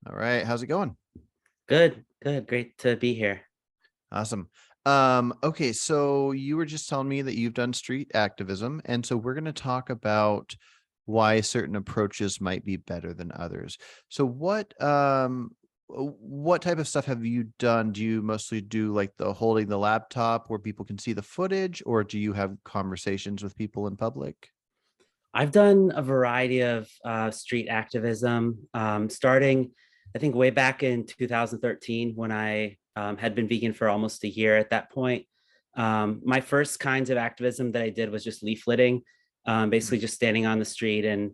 All right. How's it going? Good, good. Great to be here. Awesome. Okay, so you were just telling me that you've done street activism, and so we're going to talk about why certain approaches might be better than others. So what type of stuff have you done? Do you mostly do like the holding the laptop where people can see the footage, or do you have conversations with people in public? I've done a variety of street activism, starting, I think, way back in 2013 when I had been vegan for almost a year at that point. My first kinds of activism that I did was just leafleting, basically just standing on the street and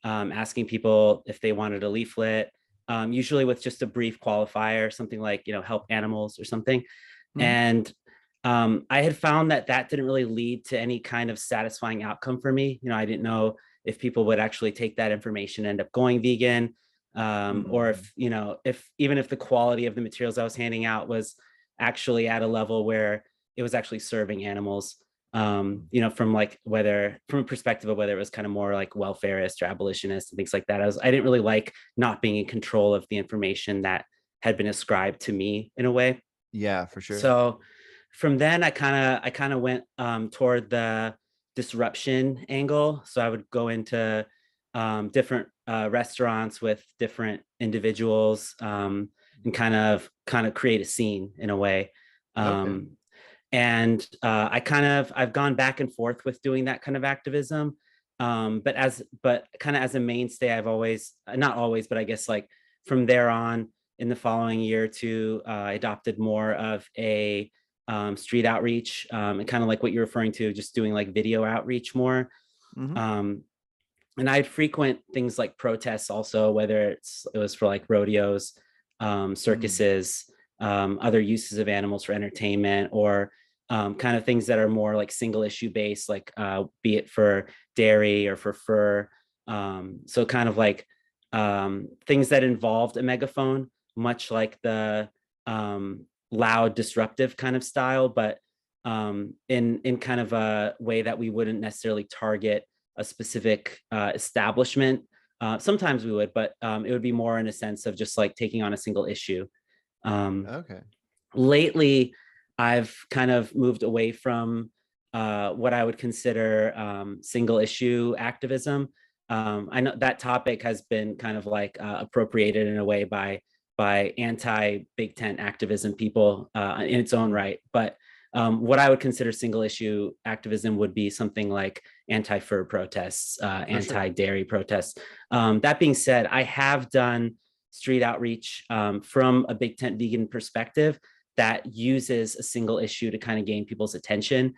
asking people if they wanted a leaflet, usually with just a brief qualifier, something like, help animals or something. Mm-hmm. And I had found that that didn't really lead to any kind of satisfying outcome for me. I didn't know if people would actually take that information and end up going vegan, or Mm-hmm. if even if the quality of the materials I was handing out was actually at a level where it was actually serving animals. From like whether from a perspective of whether it was kind of more like welfareist or abolitionist and things like that. I didn't really like not being in control of the information that had been ascribed to me in a way. Yeah, for sure. So from then I kind of went toward the disruption angle. So I would go into different restaurants with different individuals, and kind of create a scene in a way. Okay. Um, and I've gone back and forth with doing that kind of activism. But kind of as a mainstay, I've always, not always, but I guess like from there on in the following year or two, I adopted more of a street outreach, and kind of like what you're referring to, just doing like video outreach more. Mm-hmm. Um, and I'd frequent things like protests also, whether it was for like rodeos, Mm-hmm. circuses, other uses of animals for entertainment, or kind of things that are more like single issue based, like be it for dairy or for fur. So kind of like things that involved a megaphone, much like the loud, disruptive kind of style, but in kind of a way that we wouldn't necessarily target a specific establishment. Sometimes we would, but it would be more in a sense of just like taking on a single issue. Um, Okay. Lately, I've kind of moved away from what I would consider single issue activism. I know that topic has been kind of like appropriated in a way by anti big tent activism people in its own right, but what I would consider single issue activism would be something like anti fur protests, For sure. anti dairy protests. That being said, I have done street outreach from a big tent vegan perspective that uses a single issue to kind of gain people's attention.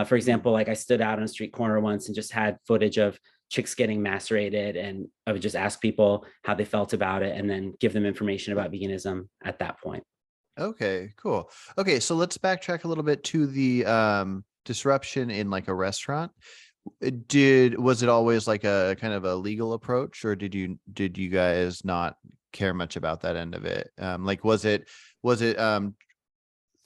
For example, like I stood out on a street corner once and just had footage of chicks getting macerated, and I would just ask people how they felt about it and then give them information about veganism at that point. Okay, cool. Okay, so let's backtrack a little bit to the disruption in like a restaurant. Did was it always like a kind of a legal approach, or did you guys not care much about that end of it? Like was it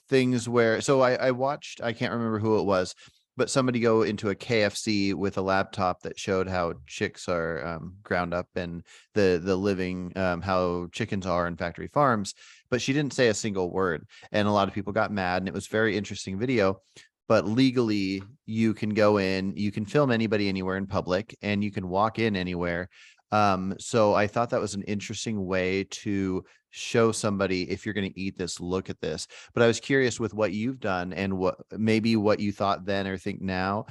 things where so I watched, I can't remember who it was, but somebody go into a KFC with a laptop that showed how chicks are ground up and the living how chickens are in factory farms, but she didn't say a single word, and a lot of people got mad, and it was very interesting video. But legally, you can go in, you can film anybody anywhere in public, and you can walk in anywhere. So I thought that was an interesting way to show somebody, if you're going to eat this, look at this. But I was curious with what you've done and what you thought then or think now.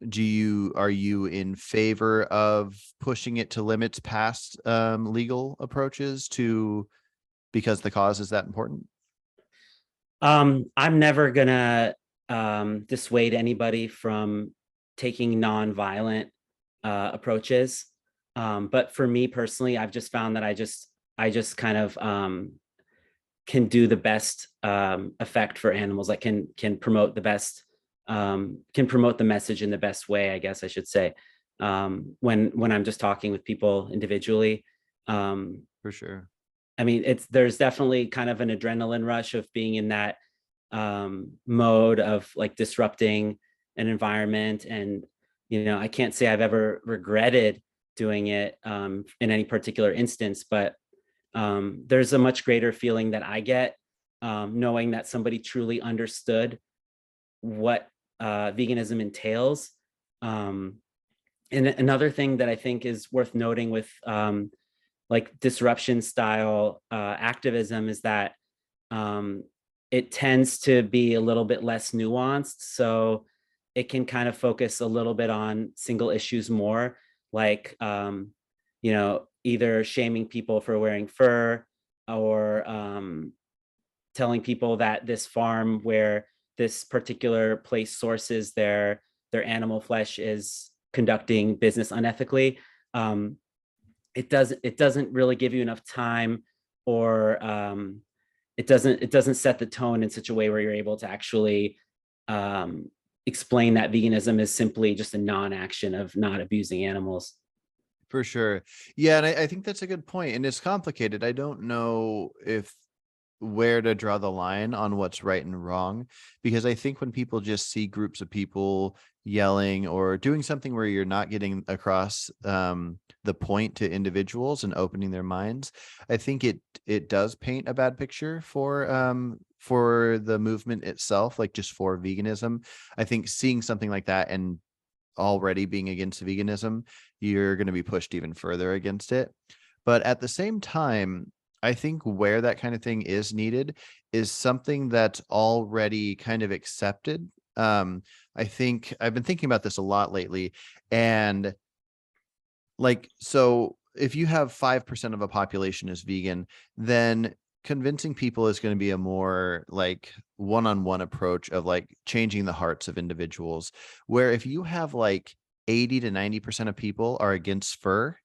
Are you in favor of pushing it to limits past legal approaches to because the cause is that important? I'm never gonna dissuade anybody from taking non-violent approaches. But for me personally, I've just found that I just kind of can do the best effect for animals. Like can promote the best, can promote the message in the best way, I guess I should say. When I'm just talking with people individually. Um, For sure. I mean, there's definitely kind of an adrenaline rush of being in that mode of like disrupting an environment. And, I can't say I've ever regretted doing it in any particular instance, but There's a much greater feeling that I get knowing that somebody truly understood what veganism entails. Um, and another thing that I think is worth noting with like disruption style activism is that um, it tends to be a little bit less nuanced. So it can kind of focus a little bit on single issues more, like, either shaming people for wearing fur or telling people that this farm where this particular place sources their animal flesh is conducting business unethically. Um, it doesn't really give you enough time, or it doesn't set the tone in such a way where you're able to actually um, explain that veganism is simply just a non-action of not abusing animals. For sure. Yeah, and I think that's a good point, and it's complicated. I don't know if where to draw the line on what's right and wrong, because I think when people just see groups of people yelling or doing something where you're not getting across the point to individuals and opening their minds, I think it does paint a bad picture for the movement itself, like just for veganism. I think seeing something like that and already being against veganism, you're going to be pushed even further against it. But at the same time, I think where that kind of thing is needed is something that's already kind of accepted. I think I've been thinking about this a lot lately. And like, so if you have 5% of a population is vegan, then convincing people is going to be a more like one-on-one approach of like changing the hearts of individuals. Where if you have like 80 to 90% of people are against fur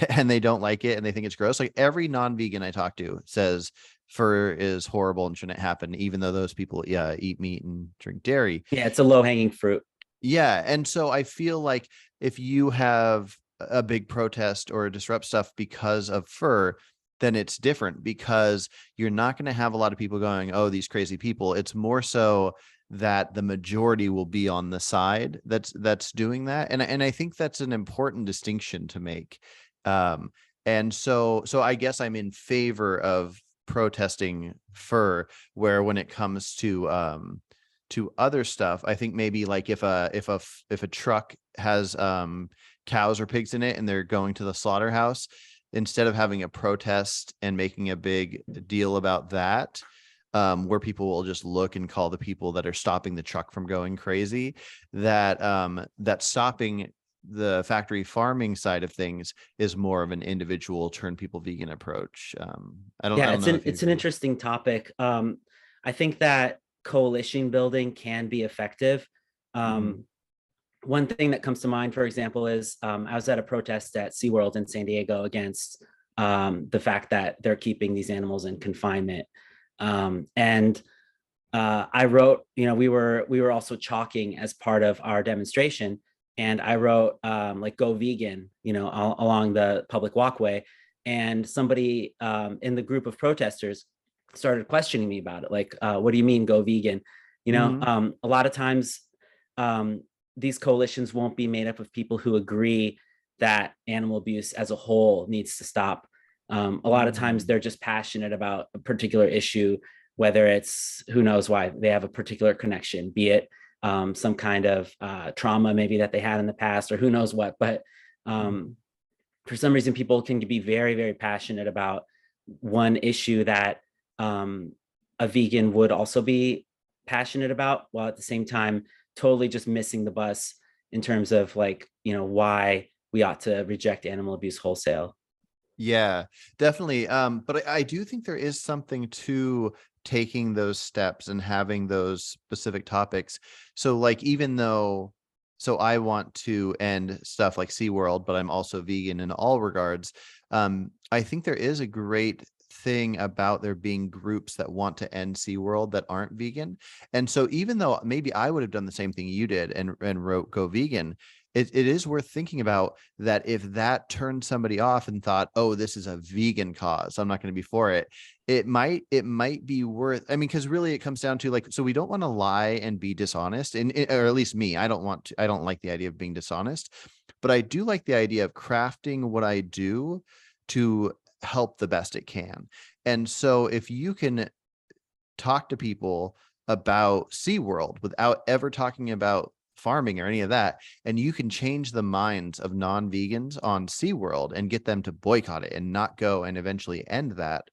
and they don't like it and they think it's gross, like every non-vegan I talk to says fur is horrible and shouldn't happen, even though those people, yeah, eat meat and drink dairy. Yeah, it's a low-hanging fruit. Yeah. And so I feel like if you have a big protest or disrupt stuff because of fur, then it's different, because you're not going to have a lot of people going, oh, these crazy people. It's more so that the majority will be on the side that's doing that. And I think that's an important distinction to make. Um, and so I guess I'm in favor of protesting fur, where when it comes to other stuff, I think maybe like if a truck has cows or pigs in it and they're going to the slaughterhouse, instead of having a protest and making a big deal about that, where people will just look and call the people that are stopping the truck from going crazy, that stopping the factory farming side of things is more of an individual turn people vegan approach. I Yeah, don't it's know an if you it's an agree. interesting topic. I think that coalition building can be effective. Hmm. Um, One thing that comes to mind, for example, is I was at a protest at SeaWorld in San Diego against the fact that they're keeping these animals in confinement. And I wrote, we were also chalking as part of our demonstration, and I wrote like "Go Vegan," along the public walkway, and somebody in the group of protesters started questioning me about it, like, "What do you mean, go vegan?" Hmm. A lot of times, um, these coalitions won't be made up of people who agree that animal abuse as a whole needs to stop. A lot of times, Hmm. they're just passionate about a particular issue, whether it's, who knows why, they have a particular connection, be it some kind of trauma maybe that they had in the past, or who knows what. But um, for some reason, people can be very, very passionate about one issue that um, a vegan would also be passionate about, while at the same time totally just missing the bus in terms of, like, why we ought to reject animal abuse wholesale. Yeah, definitely. But I do think there is something to taking those steps and having those specific topics. So like even though so I want to end stuff like SeaWorld, but I'm also vegan in all regards. I think there is a great thing about there being groups that want to end SeaWorld that aren't vegan. And so even though maybe I would have done the same thing you did and wrote go vegan, it is worth thinking about that. If that turned somebody off and thought, oh, this is a vegan cause, I'm not going to be for it, it might be worth, I mean, because really it comes down to like, so we don't want to lie and be dishonest, and or at least me, I don't like the idea of being dishonest, but I do like the idea of crafting what I do to help the best it can. And so if you can talk to people about SeaWorld without ever talking about farming or any of that, and you can change the minds of non-vegans on SeaWorld and get them to boycott it and not go and eventually end that.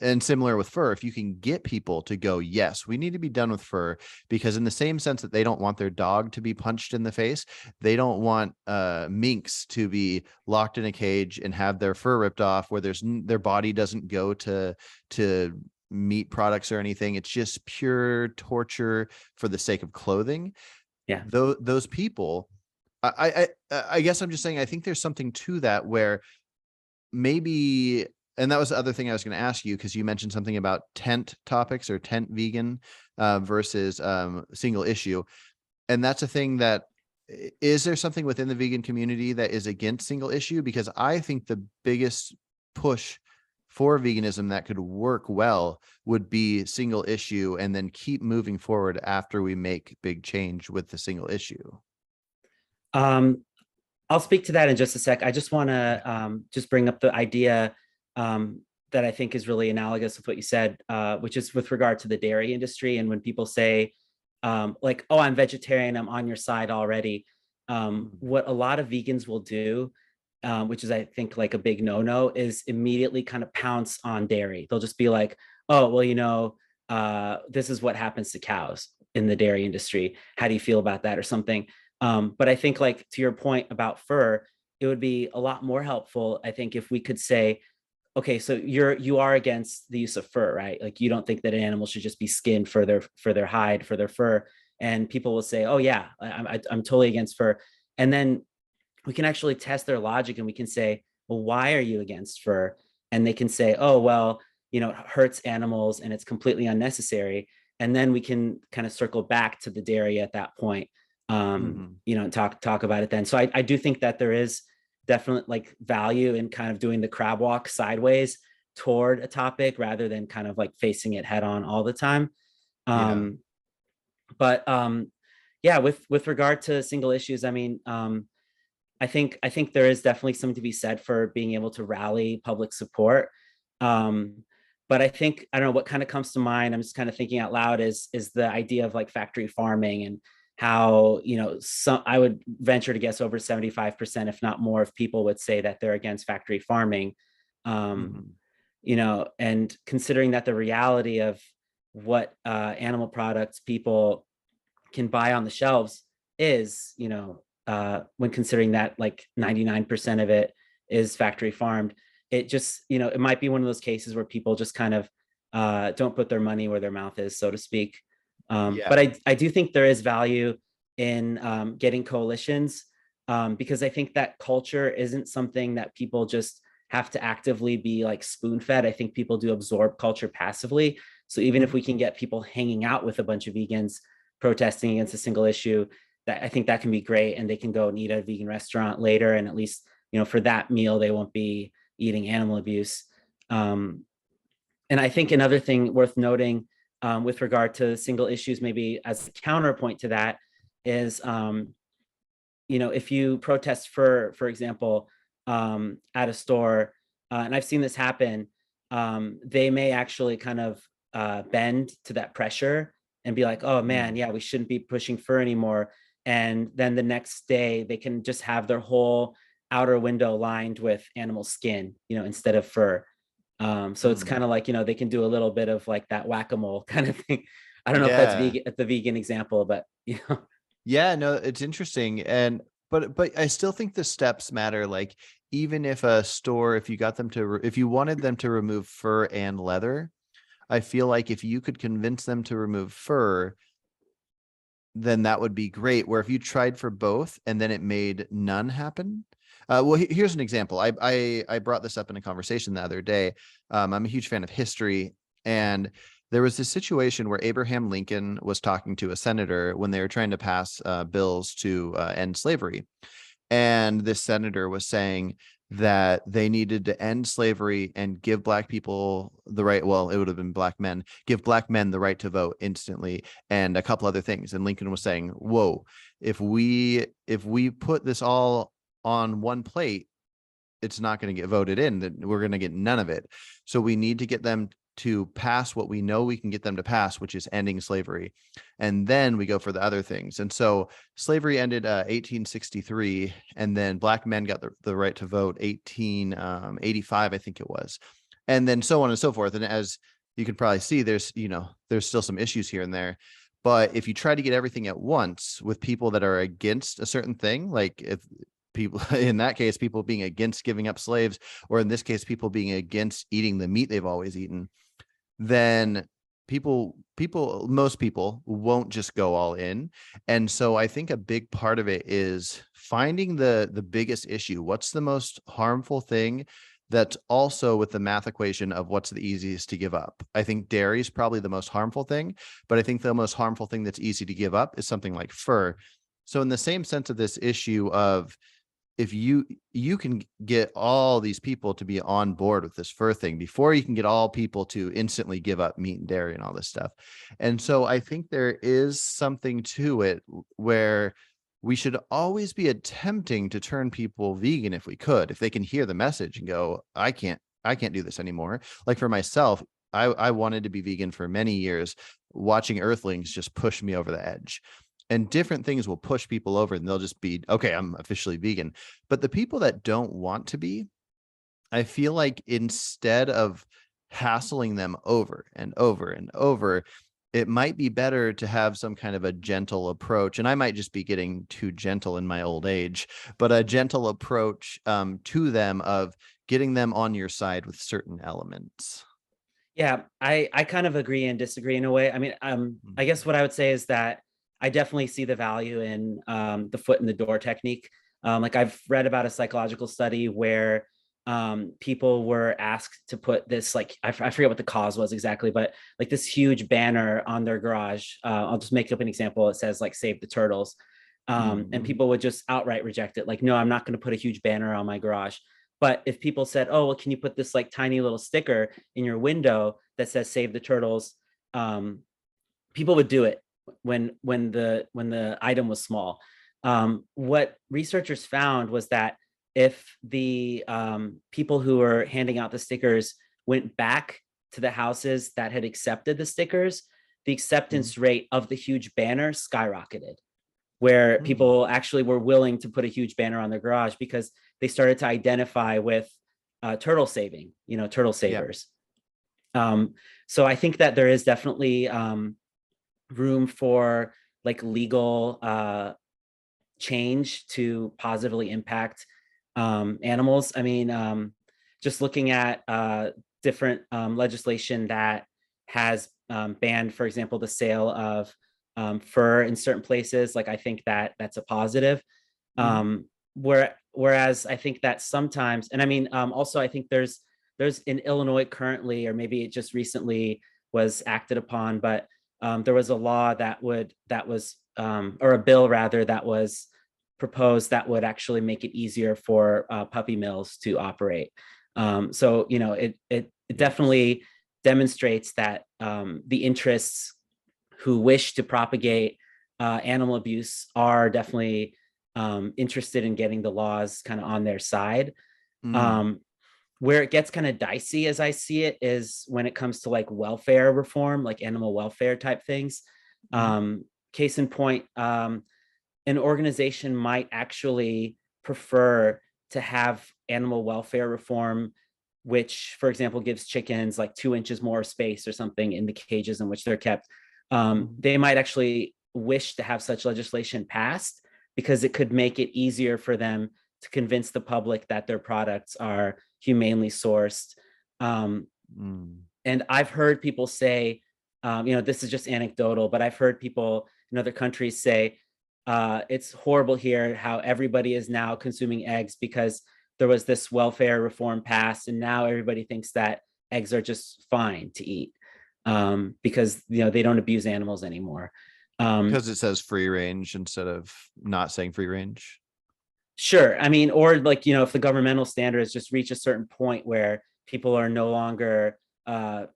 And similar with fur, if you can get people to go, yes, we need to be done with fur, because in the same sense that they don't want their dog to be punched in the face, they don't want minks to be locked in a cage and have their fur ripped off, where their body doesn't go to meat products or anything. It's just pure torture for the sake of clothing. Yeah. Those people, I guess I'm just saying, I think there's something to that, where maybe, and that was the other thing I was going to ask you, because you mentioned something about tent topics or tent vegan versus single issue. And that's a thing that, is there something within the vegan community that is against single issue? Because I think the biggest push for veganism that could work well would be single issue, and then keep moving forward after we make big change with the single issue. I'll speak to that in just a sec. I just want to just bring up the idea that I think is really analogous with what you said, which is with regard to the dairy industry. And when people say, like, oh, I'm vegetarian, I'm on your side already. What a lot of vegans will do, which is, I think, like a big no-no, is immediately kind of pounce on dairy. They'll just be like, oh, well, this is what happens to cows in the dairy industry. How do you feel about that, or something? But I think, like, to your point about fur, it would be a lot more helpful, I think, if we could say, okay, so you are against the use of fur, right? Like, you don't think that an animal should just be skinned for their hide, for their fur. And people will say, oh yeah, I'm totally against fur. And then we can actually test their logic, and we can say, well, why are you against fur? And they can say, oh, well, it hurts animals and it's completely unnecessary. And then we can kind of circle back to the dairy at that point, and talk about it then. So I do think that there is definitely, like, value in kind of doing the crab walk sideways toward a topic, rather than kind of like facing it head on all the time. Yeah. But yeah, with regard to single issues, I mean, I think there is definitely something to be said for being able to rally public support. But I think, I don't know what kind of comes to mind. I'm just kind of thinking out loud, is the idea of, like, factory farming, and how, I would venture to guess over 75%, if not more, of people would say that they're against factory farming. And considering that the reality of what animal products people can buy on the shelves is, when considering that, like, 99% of it is factory farmed, it just, it might be one of those cases where people just kind of don't put their money where their mouth is, so to speak. But I do think there is value in getting coalitions, because I think that culture isn't something that people just have to actively be, like, spoon-fed. I think people do absorb culture passively. So even if we can get people hanging out with a bunch of vegans protesting against a single issue, that I think that can be great, and they can go and eat at a vegan restaurant later, and at least, for that meal, they won't be eating animal abuse. And I think another thing worth noting, with regard to single issues, maybe as a counterpoint to that, is, if you protest for example, at a store, and I've seen this happen, they may actually kind of bend to that pressure and be like, oh man, yeah, we shouldn't be pushing fur anymore. And then the next day they can just have their whole outer window lined with animal skin, instead of fur. So it's kind of like, they can do a little bit of, like, that whack-a-mole kind of thing. I don't know if that's the vegan example, but Yeah, no, it's interesting. And but I still think the steps matter. Like, even if a store, if you got them to if you wanted them to remove fur and leather, I feel like if you could convince them to remove fur, then that would be great. Where if you tried for both and then it made none happen. Well, here's an example. I brought this up in a conversation the other day. I'm a huge fan of history, and there was this situation where Abraham Lincoln was talking to a senator when they were trying to pass bills to end slavery. And this senator was saying that they needed to end slavery and give black people the right, well, it would have been black men, give black men the right to vote instantly, and a couple other things. And Lincoln was saying, whoa, if we put this all on one plate, it's not going to get voted in, that we're going to get none of it. So we need to get them to pass what we know we can get them to pass, which is ending slavery. And then we go for the other things. And so slavery ended 1863, and then black men got the right to vote 1885, I think it was. And then so on and so forth. And as you can probably see, there's still some issues here and there. But if you try to get everything at once with people that are against a certain thing, like if people in that case, people being against giving up slaves, or in this case, people being against eating the meat they've always eaten, then most people won't just go all in. And so I think a big part of it is finding the biggest issue. What's the most harmful thing? That's also with the math equation of what's the easiest to give up. I think dairy is probably the most harmful thing, but I think the most harmful thing that's easy to give up is something like fur. So in the same sense of this issue of, if you can get all these people to be on board with this fur thing before you can get all people to instantly give up meat and dairy and all this stuff. And so I think there is something to it where we should always be attempting to turn people vegan if we could, if they can hear the message and go, I can't do this anymore. Like for myself, I wanted to be vegan for many years. Watching Earthlings just pushed me over the edge. And different things will push people over, and they'll just be, okay, I'm officially vegan. But the people that don't want to be, I feel like instead of hassling them over and over and over, it might be better to have some kind of a gentle approach. And I might just be getting too gentle in my old age, but a gentle approach to them of getting them on your side with certain elements. Yeah, I kind of agree and disagree in a way. I mean, I guess what I would say is that I definitely see the value in the foot in the door technique. Like I've read about a psychological study where people were asked to put this, like, I forget what the cause was exactly, but like this huge banner on their garage. I'll just make up an example. It says like, save the turtles. And people would just outright reject it. Like, no, I'm not going to put a huge banner on my garage. But if people said, oh, well, can you put this like tiny little sticker in your window that says save the turtles? People would do it when the item was small. What researchers found was that if the people who were handing out the stickers went back to the houses that had accepted the stickers, the acceptance rate of the huge banner skyrocketed, where people actually were willing to put a huge banner on their garage because they started to identify with turtle saving, turtle savers. Yeah. So I think that there is definitely room for like legal change to positively impact animals. I mean, just looking at different legislation that has banned, for example, the sale of fur in certain places, like I think that that's a positive. Whereas I think that sometimes, and I mean, also I think there's in Illinois currently, or maybe it just recently was acted upon, but there was a law or a bill rather, that was proposed that would actually make it easier for puppy mills to operate. So, it definitely demonstrates that the interests who wish to propagate animal abuse are definitely interested in getting the laws kind of on their side. Where it gets kind of dicey, as I see it, is when it comes to like welfare reform, like animal welfare type things. Case in point, an organization might actually prefer to have animal welfare reform, which, for example, gives chickens like 2 inches more space or something in the cages in which they're kept. They might actually wish to have such legislation passed because it could make it easier for them to convince the public that their products are humanely sourced. And I've heard people say, this is just anecdotal, but I've heard people in other countries say, it's horrible here how everybody is now consuming eggs because there was this welfare reform passed, and now everybody thinks that eggs are just fine to eat because they don't abuse animals anymore. Because it says free range instead of not saying free range. Sure. I mean, or like, if the governmental standards just reach a certain point where people are no longer kind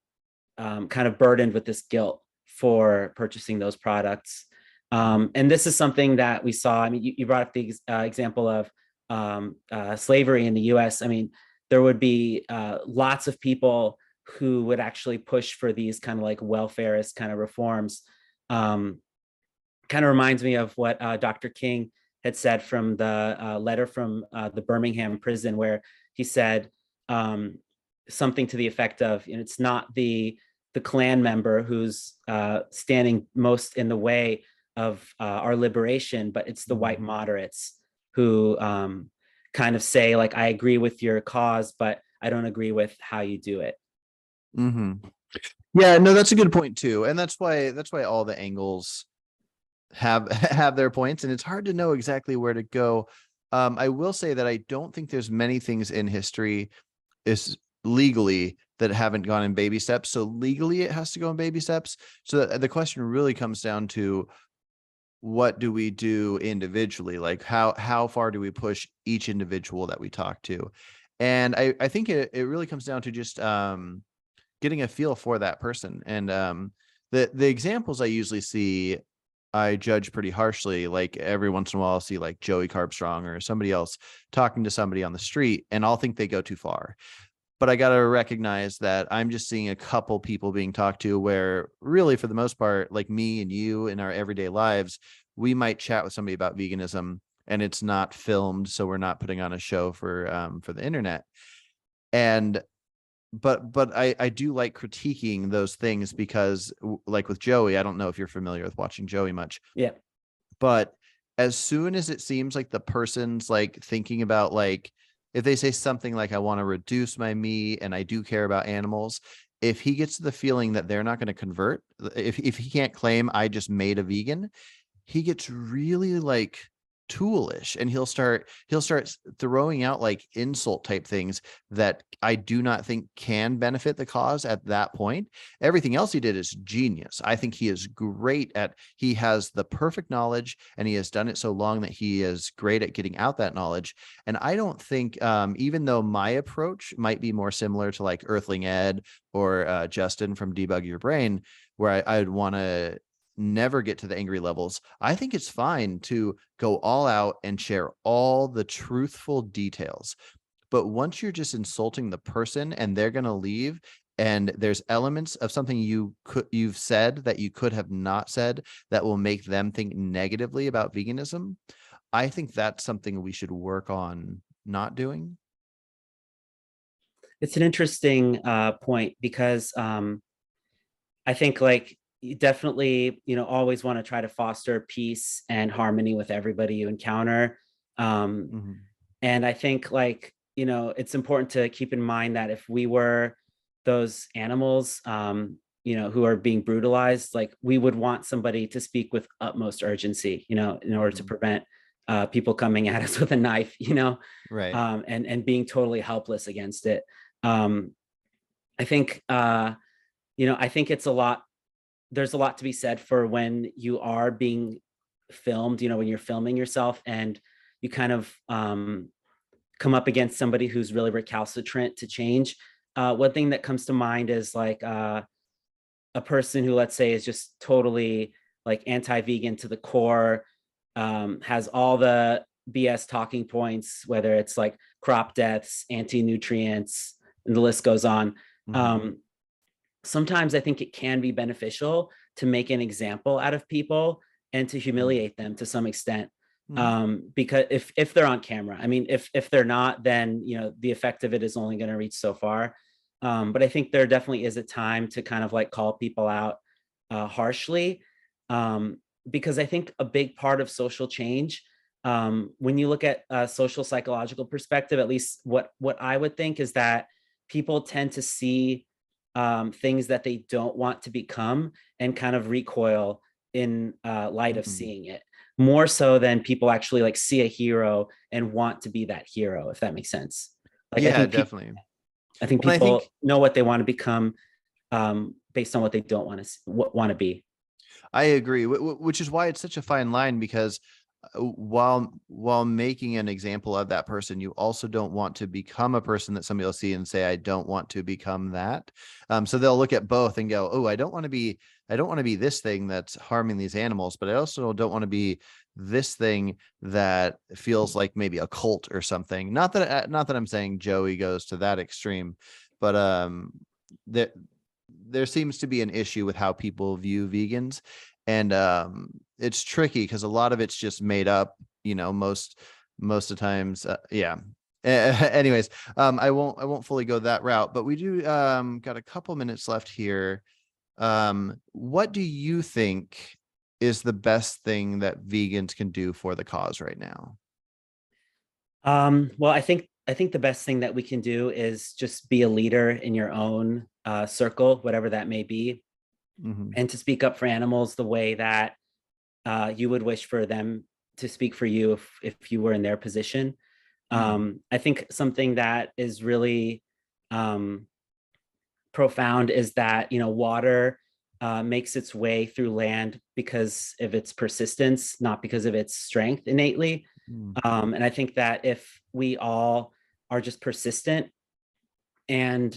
of burdened with this guilt for purchasing those products. And this is something that we saw. I mean, you brought up the example of slavery in the US, I mean, there would be lots of people who would actually push for these kind of like welfarist kind of reforms. Um, Kind of reminds me of what Dr. King had said from the letter from the Birmingham prison, where he said um, something to the effect of, you know, it's not the Klan member who's standing most in the way of our liberation, but it's the white moderates who kind of say, like, I agree with your cause, but I don't agree with how you do it. Mm-hmm. Yeah, no, that's a good point too, and that's why all the angles have have their points, and it's hard to know exactly where to go. I will say that I don't think there's many things in history is legally that haven't gone in baby steps. So legally, it has to go in baby steps. So the question really comes down to, what do we do individually? Like how far do we push each individual that we talk to? And I think it really comes down to just getting a feel for that person. And the examples I usually see, I judge pretty harshly. Like every once in a while, I'll see like Joey Carbstrong or somebody else talking to somebody on the street, and I'll think they go too far. But I got to recognize that I'm just seeing a couple people being talked to where really, for the most part, like me and you in our everyday lives, we might chat with somebody about veganism and it's not filmed. So we're not putting on a show for the internet. And but I do like critiquing those things because like with Joey, I don't know if you're familiar with watching Joey much, Yeah. but as soon as it seems like the person's like thinking about, like, if they say something like, I want to reduce my meat and I do care about animals, if he gets the feeling that they're not going to convert, if he can't claim I just made a vegan, he gets really like toolish, and he'll start throwing out like insult type things that I do not think can benefit the cause at that point. Everything else he did is genius. I think he is great at, he has the perfect knowledge, and he has done it so long that he is great at getting out that knowledge. And I don't think even though my approach might be more similar to like Earthling Ed or Justin from Debug Your Brain, where I'd want to never get to the angry levels, I think it's fine to go all out and share all the truthful details. But once you're just insulting the person and they're going to leave, and there's elements of something you've said that you could have not said that will make them think negatively about veganism, I think that's something we should work on not doing. It's an interesting point because I think like you definitely, you know, always want to try to foster peace and harmony with everybody you encounter. Um, Mhm. and I think like, you know, it's important to keep in mind that if we were those animals, you know, who are being brutalized, like we would want somebody to speak with utmost urgency, you know, in order to Mhm. prevent people coming at us with a knife, you know, Right. and being totally helpless against it. Um, I think, you know, I think it's a lot, there's a lot to be said for when you are being filmed, you know, when you're filming yourself and you kind of come up against somebody who's really recalcitrant to change. One thing that comes to mind is like a person who, let's say, is just totally like anti-vegan to the core, has all the BS talking points, whether it's like crop deaths, anti-nutrients, and the list goes on. Mhm. Um, Sometimes I think it can be beneficial to make an example out of people and to Mhm. humiliate them to some extent. Mhm. Because if they're on camera, I mean, if they're not, then you know the effect of it is only going to reach so far. But I think there definitely is a time to kind of like call people out harshly, because I think a big part of social change, when you look at a social psychological perspective, at least what I would think is that people tend to see things that they don't want to become and kind of recoil in light of Mhm. seeing it more so than people actually like see a hero and want to be that hero, if that makes sense. Like Yeah, definitely. I think Well, I think people know what they want to become based on what they don't want to be. I agree, which is why it's such a fine line, because while making an example of that person, you also don't want to become a person that somebody will see and say, I don't want to become that. So they'll look at both and go, oh, I don't want to be this thing that's harming these animals, but I also don't want to be this thing that feels like maybe a cult or something. Not that I'm saying Joey goes to that extreme, but there seems to be an issue with how people view vegans, and it's tricky because a lot of it's just made up, most of the times. Yeah. Anyways, I won't fully go that route, but we do got a couple minutes left here. What do you think is the best thing that vegans can do for the cause right now? Well, I think the best thing that we can do is just be a leader in your own circle, whatever that may be, Hmm. and to speak up for animals the way that you would wish for them to speak for you if you were in their position. I think something that is really um, profound is that water makes its way through land because of its persistence, not because of its strength innately. Mm. And I think that if we all are just persistent and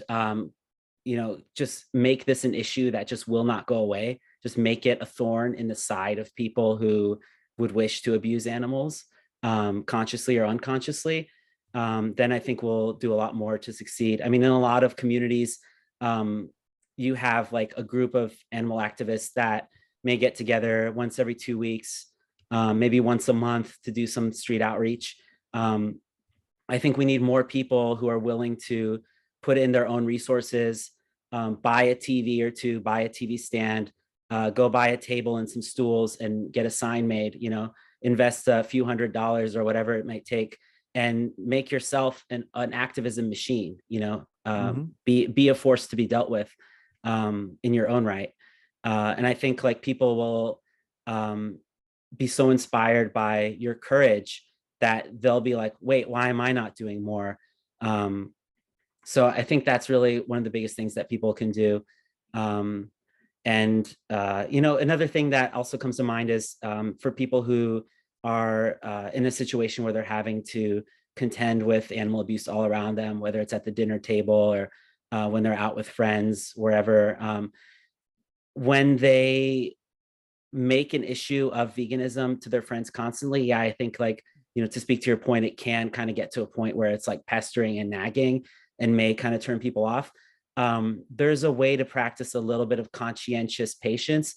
just make this an issue that just will not go away, just make it a thorn in the side of people who would wish to abuse animals, consciously or unconsciously, then I think we'll do a lot more to succeed. I mean, in a lot of communities, um, you have like a group of animal activists that may get together once every 2 weeks, maybe once a month, to do some street outreach. Um, I think we need more people who are willing to put in their own resources, buy a TV or two, buy a TV stand, go buy a table and some stools and get a sign made, invest a few $100s or whatever it might take, and make yourself an activism machine, Hmm. be a force to be dealt with in your own right. And I think like people will um, be so inspired by your courage that they'll be like, wait, why am I not doing more? Um, so I think that's really one of the biggest things that people can do. Um, and another thing that also comes to mind is for people who are in a situation where they're having to contend with animal abuse all around them, whether it's at the dinner table or when they're out with friends, wherever, when they make an issue of veganism to their friends constantly, yeah, I think like, to speak to your point, it can kind of get to a point where it's like pestering and nagging and may kind of turn people off. There's a way to practice a little bit of conscientious patience,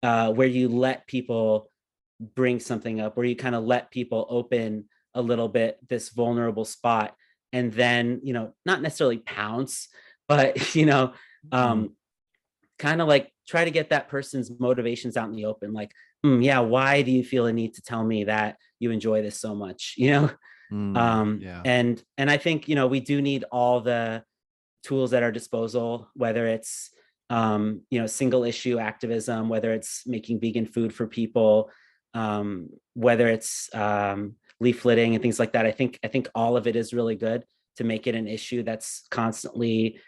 where you let people bring something up, where you kind of let people open a little bit this vulnerable spot, and then not necessarily pounce, but Mm. um, kind of like try to get that person's motivations out in the open, like, yeah, why do you feel a need to tell me that you enjoy this so much, Yeah. and I think we do need all the tools at our disposal, whether it's single issue activism, whether it's making vegan food for people, whether it's leafleting and things like that. I think all of it is really good to make it an issue that's constantly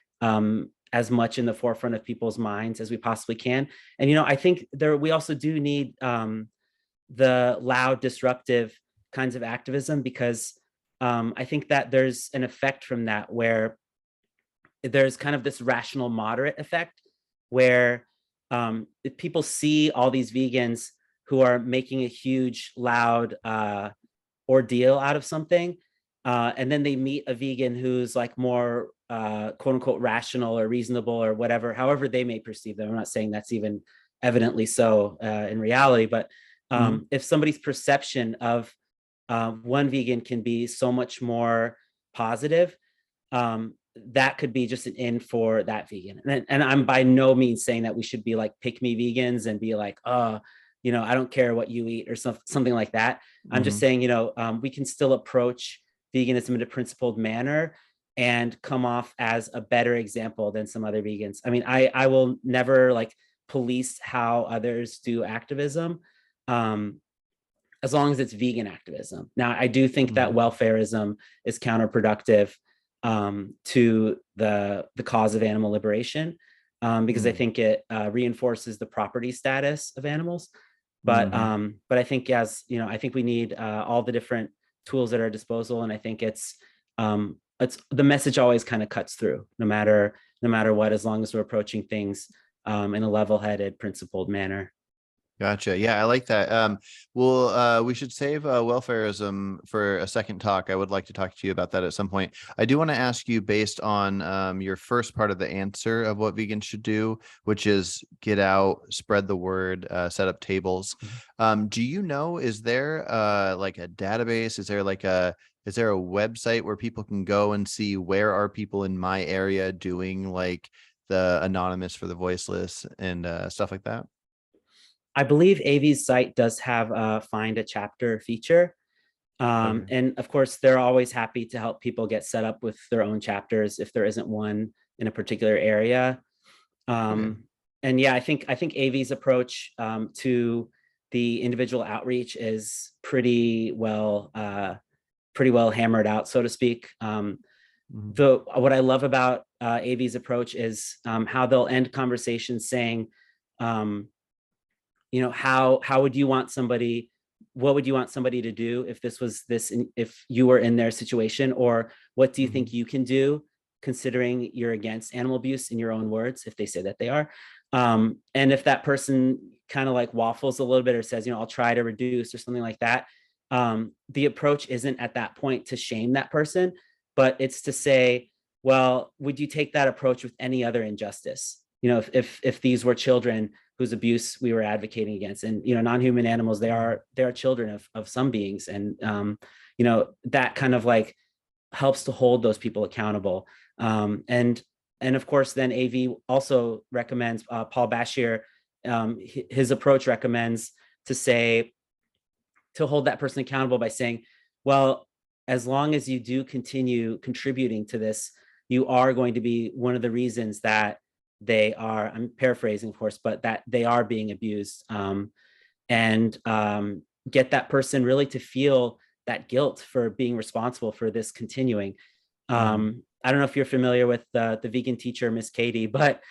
as much in the forefront of people's minds as we possibly can. And I think we also do need the loud, disruptive kinds of activism, because I think that there's an effect from that where there's kind of this rational moderate effect where if people see all these vegans who are making a huge loud ordeal out of something, and then they meet a vegan who's like more quote unquote rational or reasonable or whatever, however they may perceive them. I'm not saying that's even evidently so in reality, but Mhm. if somebody's perception of one vegan can be so much more positive, that could be just an in for that vegan. And I'm by no means saying that we should be like pick me vegans and be like, oh, I don't care what you eat or something like that. I'm just Mhm. saying, we can still approach veganism in a principled manner and come off as a better example than some other vegans. I mean, I will never like police how others do activism. Um, as long as it's vegan activism. Now, I do think that Mhm. welfareism is counterproductive to the cause of animal liberation, because I Mm. think it reinforces the property status of animals. Mhm. But I think, as you know, I think we need all the different tools at our disposal, and I think it's the message always kind of cuts through, no matter what, as long as we're approaching things in a level-headed, principled manner. Gotcha. Yeah, I like that. Well, we should save welfareism for a second talk. I would like to talk to you about that at some point. I do want to ask you, based on your first part of the answer of what vegans should do, which is get out, spread the word, set up tables. Do you know, is there like a database? Is there a website where people can go and see where are people in my area doing like the anonymous for the voiceless and stuff like that? I believe AV's site does have a find a chapter feature. Okay. And of course, they're always happy to help people get set up with their own chapters if there isn't one in a particular area. Okay. And yeah, I think AV's approach to the individual outreach is pretty well hammered out, so to speak. Mhm. The What I love about AV's approach is how they'll end conversations saying, um, you know, how would you want somebody, what would you want somebody to do if this was this if you were in their situation, or what do you Mhm. think you can do considering you're against animal abuse, in your own words, if they say that they are. And if that person kind of like waffles a little bit or says, you know, I'll try to reduce or something like that, the approach isn't at that point to shame that person, but it's to say, well, would you take that approach with any other injustice? You know, if these were children whose abuse we were advocating against, and you know, non-human animals, they are children of some beings, and you know, that kind of like helps to hold those people accountable. And of course, then AV also recommends, Paul Bashir, his approach recommends to say, to hold that person accountable by saying, well, as long as you do continue contributing to this, you are going to be one of the reasons that they are, I'm paraphrasing, of course, but that they are being abused. And get that person really to feel that guilt for being responsible for this continuing. Mhm. I don't know if you're familiar with the vegan teacher, Miss Katie, but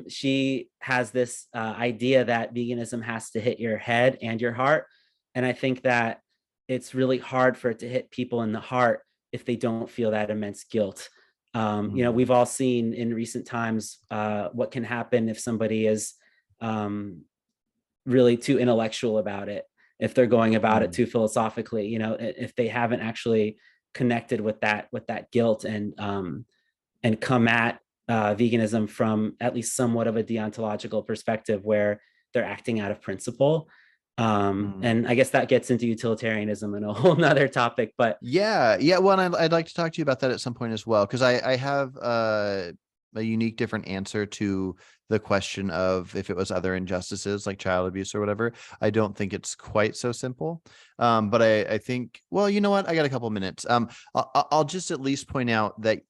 she has this idea that veganism has to hit your head and your heart. And I think that it's really hard for it to hit people in the heart if they don't feel that immense guilt. You know, Mhm. we've all seen in recent times what can happen if somebody is um, really too intellectual about it, if they're going about it Mhm. too philosophically, you know, if they haven't actually connected with that guilt, and come at veganism from at least somewhat of a deontological perspective where they're acting out of principle. Mhm. And I guess that gets into utilitarianism and a whole nother topic, but Yeah, yeah. Well, and I'd like to talk to you about that at some point as well, because I have a unique, different answer to the question of if it was other injustices like child abuse or whatever. I don't think it's quite so simple. But I think, well, you know what? I got a couple minutes. I'll just at least point out that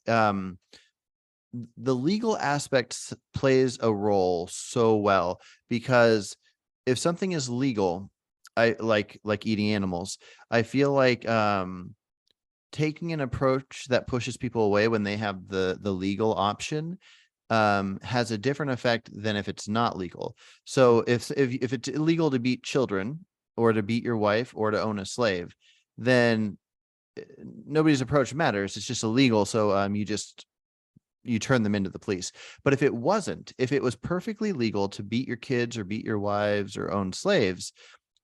the legal aspect plays a role so well, because if something is legal, I like eating animals. I feel like taking an approach that pushes people away when they have the legal option has a different effect than if it's not legal. So if it's illegal to beat children or to beat your wife or to own a slave, then nobody's approach matters. It's just illegal. So you turn them into the police. But if it wasn't, if it was perfectly legal to beat your kids or beat your wives or own slaves,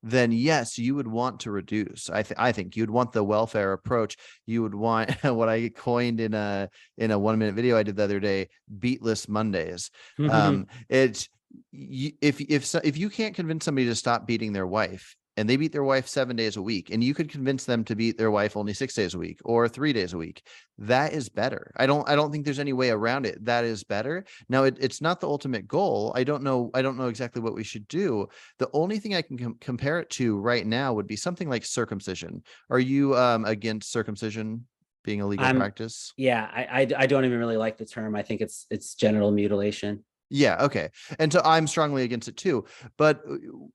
then yes, you would want to reduce. I think you'd want the welfare approach. You would want what I coined in a 1 minute video I did the other day, beatless Mondays. It's if you can't convince somebody to stop beating their wife, and they beat their wife 7 days a week, and you could convince them to beat their wife only 6 days a week or 3 days a week, that is better. I don't think there's any way around it. That is better. Now it's not the ultimate goal. I don't know exactly what we should do. The only thing I can compare it to right now would be something like circumcision. Are you against circumcision being a legal I'm practice? yeah, I don't even really like the term. I think it's genital mutilation. Yeah, okay. And so I'm strongly against it too, but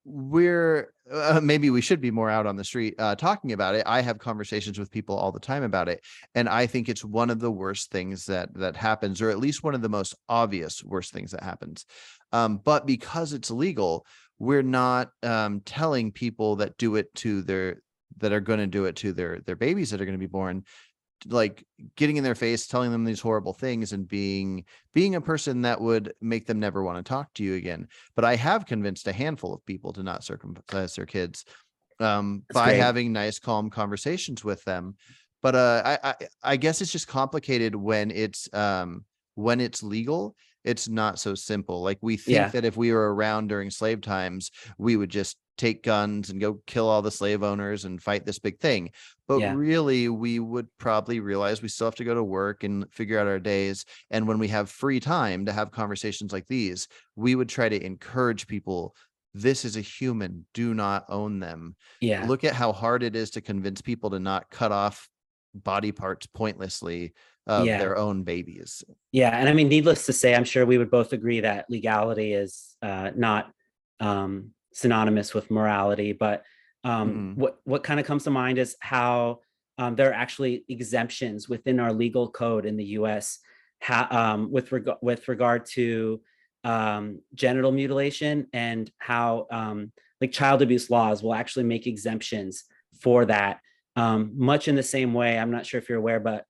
we're maybe we should be more out on the street talking about it. I have conversations with people all the time about it, and I think it's one of the worst things that happens, or at least one of the most obvious worst things that happens. But because it's illegal, we're not telling people that do it to their that are going to do it to their babies that are going to be born, like getting in their face, telling them these horrible things, and being a person that would make them never want to talk to you again. But I have convinced a handful of people to not circumcise their kids That's by great. having nice, calm conversations with them. But I guess it's just complicated when it's legal. It's not so simple. Like we think Yeah. that if we were around during slave times, we would just take guns and go kill all the slave owners and fight this big thing. But Yeah. really, we would probably realize we still have to go to work and figure out our days. And when we have free time to have conversations like these, we would try to encourage people. This is a human. Do not own them. Yeah. Look at how hard it is to convince people to not cut off body parts pointlessly of Yeah. their own babies. Yeah. And I mean, needless to say, I'm sure we would both agree that legality is not synonymous with morality. But Mhm. what kind of comes to mind is how there are actually exemptions within our legal code in the U.S. With regard to genital mutilation, and how like child abuse laws will actually make exemptions for that. Much in the same way, I'm not sure if you're aware, but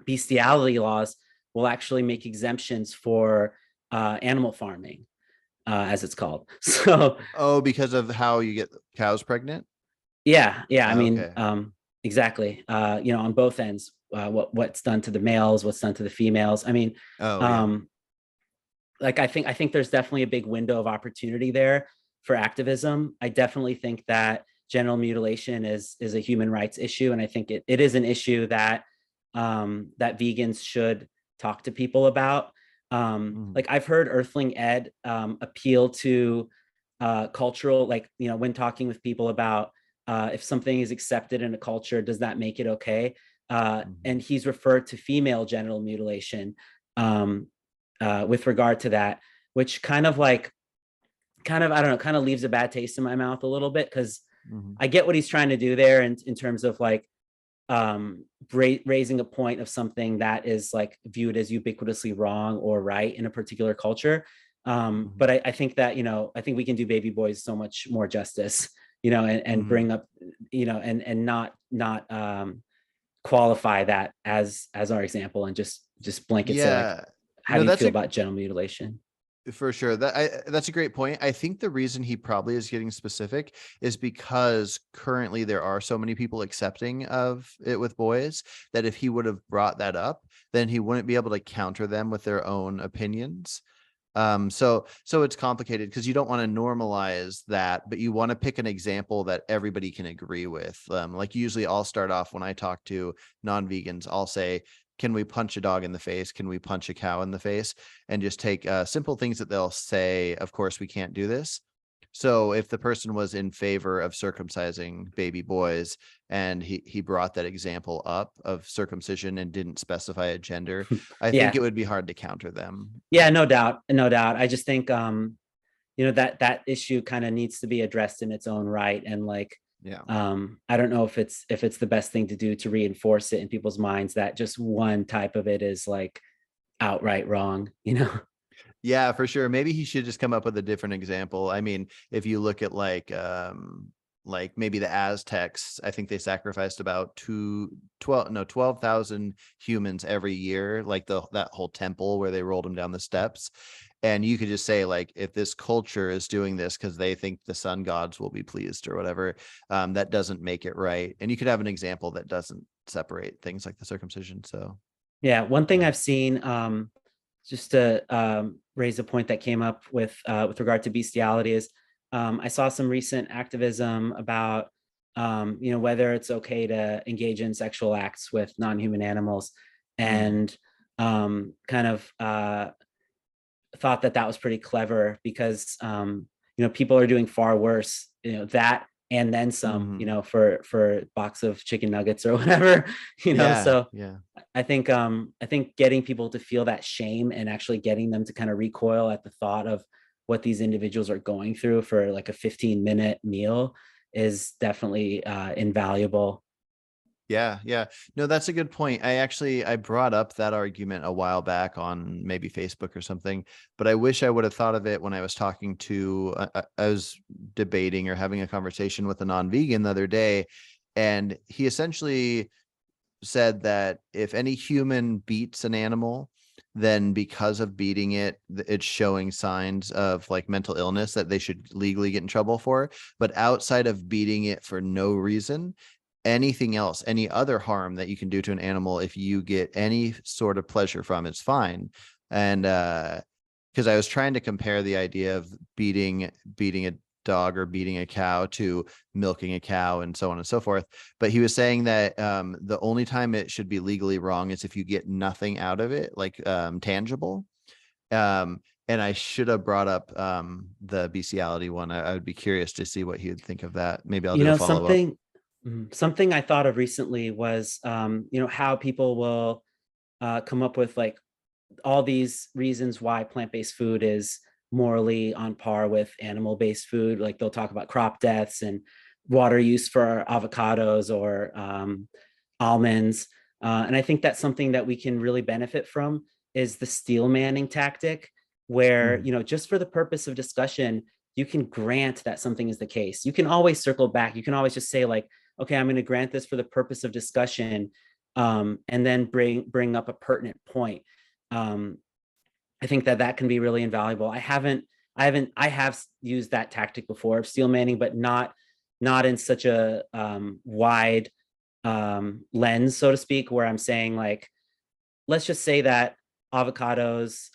bestiality laws will actually make exemptions for animal farming, as it's called. So Oh, because of how you get cows pregnant? yeah, yeah. I mean, Okay. exactly. On both ends, what's done to the males, what's done to the females. I mean, Oh, yeah. um, like I think there's definitely a big window of opportunity there for activism. I definitely think that genital mutilation is a human rights issue, and I think it is an issue that that vegans should talk to people about. Mhm. Like I've heard Earthling Ed appeal to cultural, like when talking with people about if something is accepted in a culture, does that make it okay? Mhm. And he's referred to female genital mutilation um, with regard to that, which I don't know, kind of leaves a bad taste in my mouth a little bit, because Mhm. I get what he's trying to do there in terms of like raising a point of something that is like viewed as ubiquitously wrong or right in a particular culture. Mhm. But I think that, I think we can do baby boys so much more justice, and Mhm. bring up, and not qualify that as our example, and just blanket say like, Yeah. how No, do you that's feel a about genital mutilation? for sure. That's a great point. I think the reason he probably is getting specific is because currently there are so many people accepting of it with boys that if he would have brought that up, then he wouldn't be able to counter them with their own opinions. So it's complicated because you don't want to normalize that, but you want to pick an example that everybody can agree with. Like usually I'll start off when I talk to non-vegans, I'll say, can we punch a dog in the face? Can we punch a cow in the face? And just take simple things that they'll say. Of course, we can't do this. So if the person was in favor of circumcising baby boys and he brought that example up of circumcision and didn't specify a gender, I think Yeah, it would be hard to counter them. yeah, no doubt, no doubt. I just think that issue kind of needs to be addressed in its own right, and like Yeah. I don't know if it's the best thing to do to reinforce it in people's minds that just one type of it is like outright wrong. Yeah, for sure. Maybe he should just come up with a different example. I mean, if you look at like maybe the Aztecs, I think they sacrificed about 12,000 humans every year, like that whole temple where they rolled them down the steps. And you could just say, like, if this culture is doing this because they think the sun gods will be pleased or whatever, that doesn't make it right. And you could have an example that doesn't separate things like the circumcision. So Yeah, one thing yeah. I've seen, just to raise a point that came up with regard to bestiality, is I saw some recent activism about whether it's okay to engage in sexual acts with non-human animals, Mm, and kind of thought that was pretty clever, because people are doing far worse. That and then some, Mhm. for a box of chicken nuggets or whatever, Yeah, so yeah. I think getting people to feel that shame and actually getting them to kind of recoil at the thought of what these individuals are going through for like a 15-minute meal is definitely invaluable. Yeah, yeah. No, that's a good point. I brought up that argument a while back on maybe Facebook or something, but I wish I would have thought of it when I was talking to I was debating or having a conversation with a non-vegan the other day, and he essentially said that if any human beats an animal, then because of beating it, it's showing signs of like mental illness that they should legally get in trouble for. But outside of beating it for no reason, anything else, any other harm that you can do to an animal, if you get any sort of pleasure from it's fine. And because I was trying to compare the idea of beating a dog or beating a cow to milking a cow and so on and so forth. But he was saying that the only time it should be legally wrong is if you get nothing out of it, like tangible. Um, and I should have brought up the bestiality one. I would be curious to see what he would think of that. Maybe I'll do a follow up. Something I thought of recently was, how people will come up with like all these reasons why plant-based food is morally on par with animal-based food. Like they'll talk about crop deaths and water use for avocados or almonds. And I think that's something that we can really benefit from is the steel manning tactic, where, Mhm. just for the purpose of discussion, you can grant that something is the case. You can always circle back. You can always just say like, okay, I'm going to grant this for the purpose of discussion, and then bring up a pertinent point. Um, I think that that can be really invaluable. I have used that tactic before of steel manning, but not in such a wide lens, so to speak, where I'm saying like, let's just say that avocados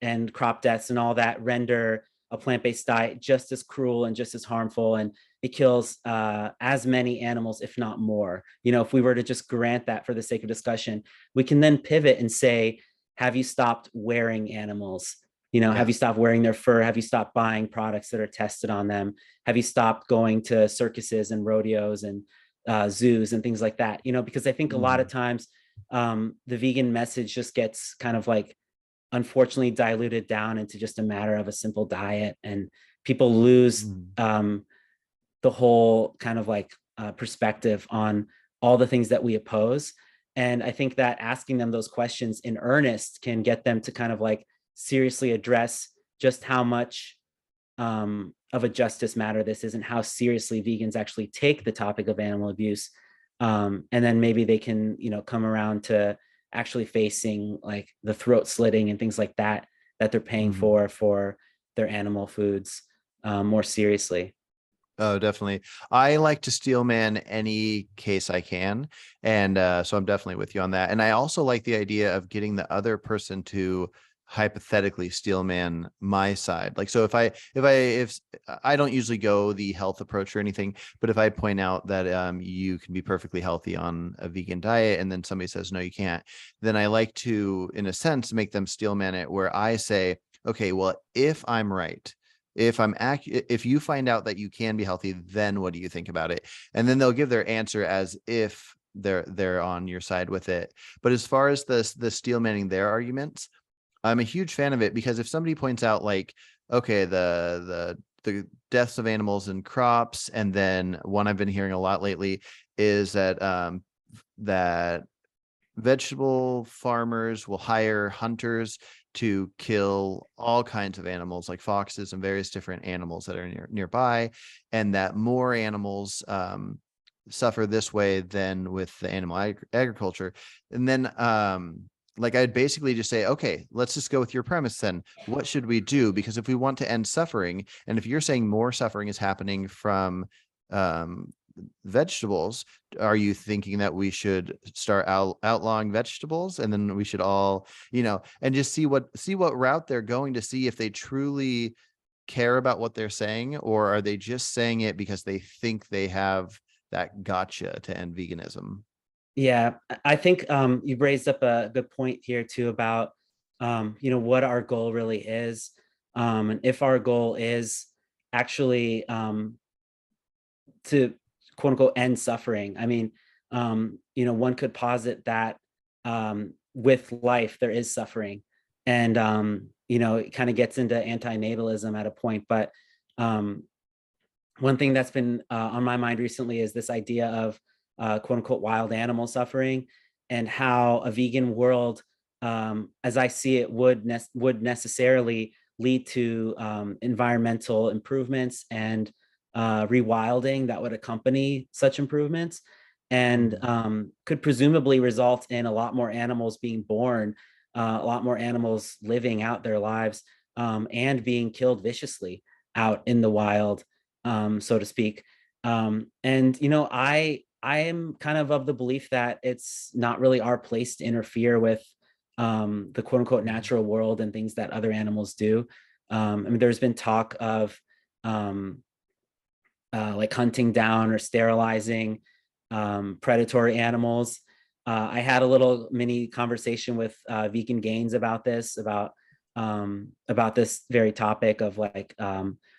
and crop deaths and all that render a plant-based diet just as cruel and just as harmful, and it kills as many animals, if not more. If we were to just grant that for the sake of discussion, we can then pivot and say, have you stopped wearing animals? Have Yeah. you stopped wearing their fur? Have you stopped buying products that are tested on them? Have you stopped going to circuses and rodeos and zoos and things like that? Because I think a lot of Mhm. times the vegan message just gets kind of like unfortunately diluted down into just a matter of a simple diet, and people lose Mhm. the whole kind of like perspective on all the things that we oppose. And I think that asking them those questions in earnest can get them to kind of like seriously address just how much of a justice matter this is, and how seriously vegans actually take the topic of animal abuse. And then maybe they can, come around to actually facing like the throat slitting and things like that that they're paying Mhm. for their animal foods more seriously. Oh, definitely. I like to steel man any case I can. And so I'm definitely with you on that. And I also like the idea of getting the other person to hypothetically steel man my side. Like, so if I don't usually go the health approach or anything, but if I point out that you can be perfectly healthy on a vegan diet and then somebody says, no, you can't, then I like to, in a sense, make them steel man it where I say, okay, well, if I'm right, if you find out that you can be healthy, then what do you think about it? And then they'll give their answer as if they're on your side with it. But as far as the steel manning their arguments, I'm a huge fan of it, because if somebody points out like, okay, the deaths of animals and crops, and then one I've been hearing a lot lately is that vegetable farmers will hire hunters to kill all kinds of animals like foxes and various different animals that are nearby, and that more animals suffer this way than with the animal agriculture. And then like I'd basically just say, okay, let's just go with your premise then. What should we do? Because if we want to end suffering, and if you're saying more suffering is happening from um, vegetables, are you thinking that we should start outlawing vegetables, and then we should all, and just see what route they're going, to see if they truly care about what they're saying, or are they just saying it because they think they have that gotcha to end veganism? Yeah, I think you raised up a good point here too about what our goal really is, and if our goal is actually to quote unquote end suffering. I mean, one could posit that with life there is suffering, and it kind of gets into anti-natalism at a point. But one thing that's been on my mind recently is this idea of quote unquote wild animal suffering, and how a vegan world, as I see it, would necessarily lead to environmental improvements and rewilding that would accompany such improvements, and Mhm. could presumably result in a lot more animals being born, a lot more animals living out their lives, and being killed viciously out in the wild, so to speak. And I am kind of the belief that it's not really our place to interfere with the quote unquote Mhm. natural world and things that other animals do. I mean, there's been talk of um, like hunting down or sterilizing predatory animals. I had a little mini conversation with Vegan Gains about this very topic of like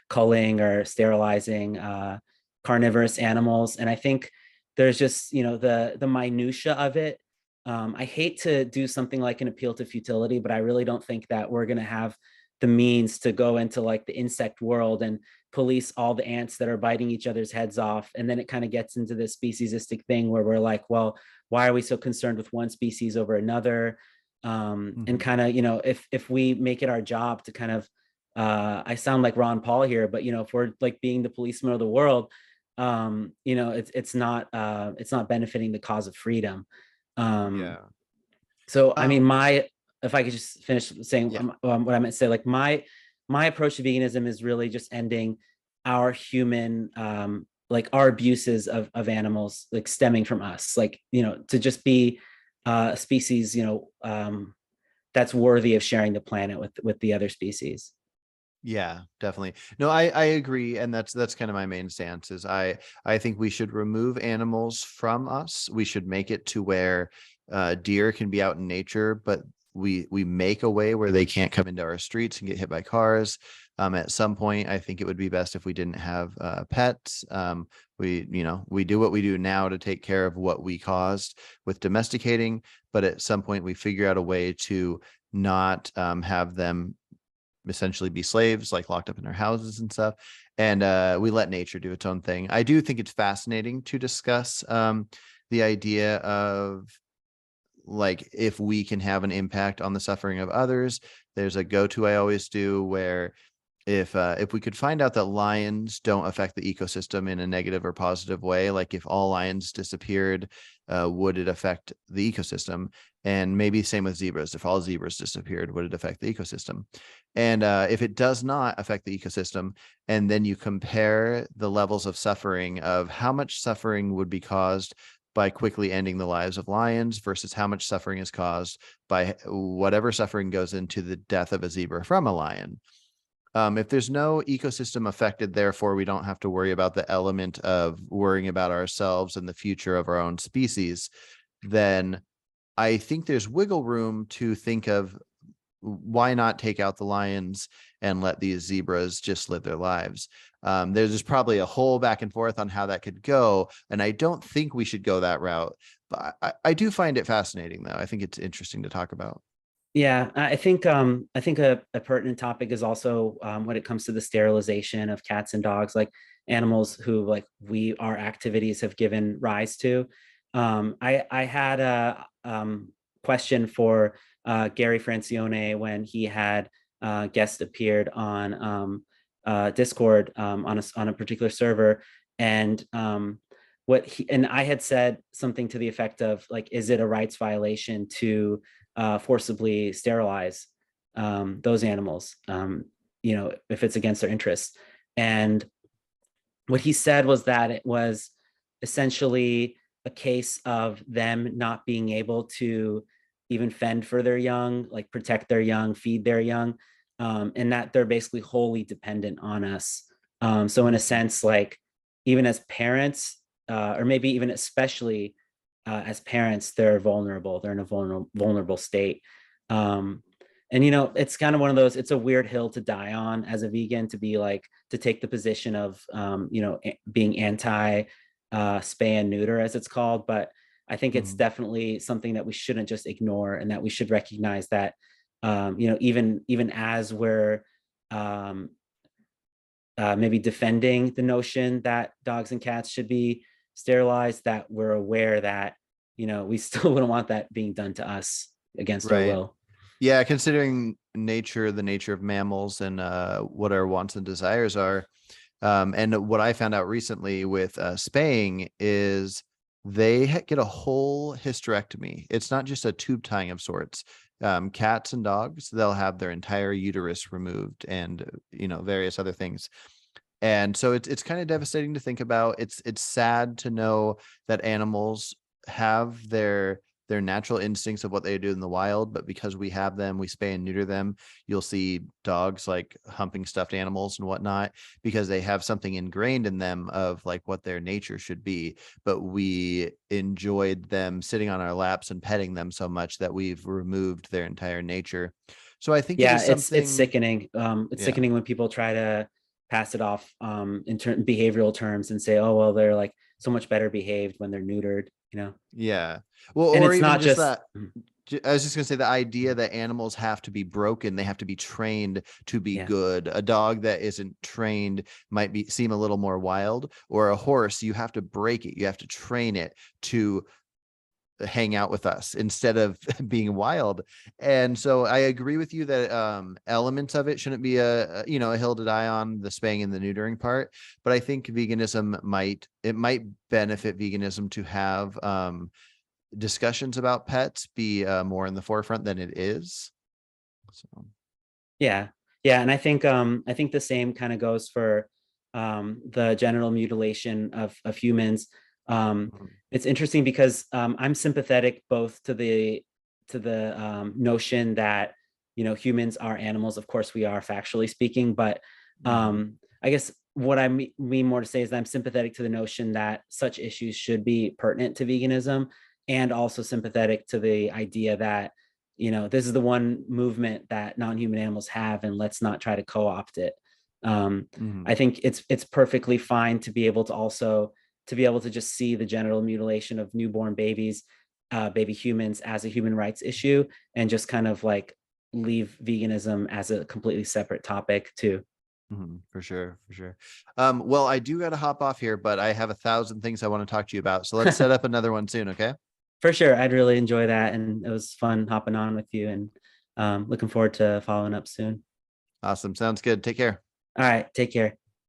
culling or sterilizing carnivorous animals, and I think there's just the minutia of it. I hate to do something like an appeal to futility, but I really don't think that we're going to have the means to go into like the insect world and police all the ants that are biting each other's heads off. And then it kind of gets into this speciesistic thing where we're like, well, why are we so concerned with one species over another? And Mhm. kind of, if we make it our job to kind of, I sound like Ron Paul here, but if we're like being the policeman of the world, it's not benefiting the cause of freedom. Um, Yeah. so I mean, Um, if I could just finish saying yeah. what I meant to say, like my approach to veganism is really just ending our human like our abuses of animals, like stemming from us, like to just be a species, that's worthy of sharing the planet with the other species. Yeah, definitely. No, I agree, and that's kind of my main stance is I think we should remove animals from us. We should make it to where deer can be out in nature, but we make a way where they can't come into our streets and get hit by cars. At some point, I think it would be best if we didn't have pets. We do what we do now to take care of what we caused with domesticating, but at some point we figure out a way to not have them essentially be slaves, like locked up in their houses and stuff. And we let nature do its own thing. I do think it's fascinating to discuss the idea of like if we can have an impact on the suffering of others. There's a go-to I always do where if we could find out that lions don't affect the ecosystem in a negative or positive way, like if all lions disappeared, would it affect the ecosystem? And maybe same with zebras. If all zebras disappeared, would it affect the ecosystem? And if it does not affect the ecosystem, and then you compare the levels of suffering of how much suffering would be caused by quickly ending the lives of lions versus how much suffering is caused by whatever suffering goes into the death of a zebra from a lion. If there's no ecosystem affected, therefore we don't have to worry about the element of worrying about ourselves and the future of our own species, then I think there's wiggle room to think of why not take out the lions and let these zebras just live their lives. There's probably a whole back and forth on how that could go, and I don't think we should go that route. But I do find it fascinating, though. I think it's interesting to talk about. Yeah, I think a pertinent topic is also when it comes to the sterilization of cats and dogs, like animals who like our activities have given rise to. I had a question for Gary Francione when he had guest appeared on Discord on a particular server, and I had said something to the effect of like, is it a rights violation to forcibly sterilize those animals, if it's against their interests. And what he said was that it was essentially a case of them not being able to even fend for their young, like protect their young, feed their young, and that they're basically wholly dependent on us. So in a Mhm. sense, like even as parents, or maybe even especially as parents, they're vulnerable. They're in a vulnerable state. Um, And it's kind of one of those, it's a weird hill to die on as a vegan, to be like, to take the position of being anti spay and neuter, as it's called. But I think it's Mhm. definitely something that we shouldn't just ignore, and that we should recognize that even as we're um maybe defending the notion that dogs and cats should be sterilized, that we're aware that we still wouldn't want that being done to us against our Right. will. Yeah, considering the nature of mammals and what our wants and desires are. And what I found out recently with spaying is they get a whole hysterectomy. It's not just a tube tying of sorts. Cats and dogs, they'll have their entire uterus removed and, various other things. And so it's kind of devastating to think about. It's sad to know that animals have their natural instincts of what they do in the wild, but because we have them, we spay and neuter them. You'll see dogs like humping stuffed animals and whatnot because they have something ingrained in them of like what their nature should be. But we enjoyed them sitting on our laps and petting them so much that we've removed their entire nature. So I think it Yeah, is it's something. sickening. It's Yeah. sickening when people try to pass it off in behavioral terms, and say, oh well, they're like so much better behaved when they're neutered. Yeah. Well, And or it's even not just just that. I was just gonna say the idea that animals have to be broken, they have to be trained to be yeah. good. A dog that isn't trained might seem a little more wild, or a horse, you have to break it, you have to train it to hang out with us instead of being wild. And so I agree with you that elements of it shouldn't be a hill to die on, the spaying and the neutering part. But I think veganism might benefit veganism to have discussions about pets be more in the forefront than it is. So. Yeah. Yeah. And I think the same kind of goes for the genital mutilation of humans. Mhm. It's interesting because I'm sympathetic both to the notion that humans are animals. Of course we are, factually speaking, but Mhm. I guess what I mean more to say is that I'm sympathetic to the notion that such issues should be pertinent to veganism, and also sympathetic to the idea that this is the one movement that non-human animals have, and let's not try to co-opt it. I Mhm. think it's perfectly fine to be able to also to be able to just see the genital mutilation of newborn babies, baby humans, as a human rights issue, and just kind of like leave veganism as a completely separate topic too. Mhm. For sure, for sure. Well, I do got to hop off here, but I have 1,000 things I want to talk to you about. So let's set up another one soon, okay? For sure, I'd really enjoy that, and it was fun hopping on with you, and looking forward to following up soon. Awesome. Sounds good. Take care. All right, take care.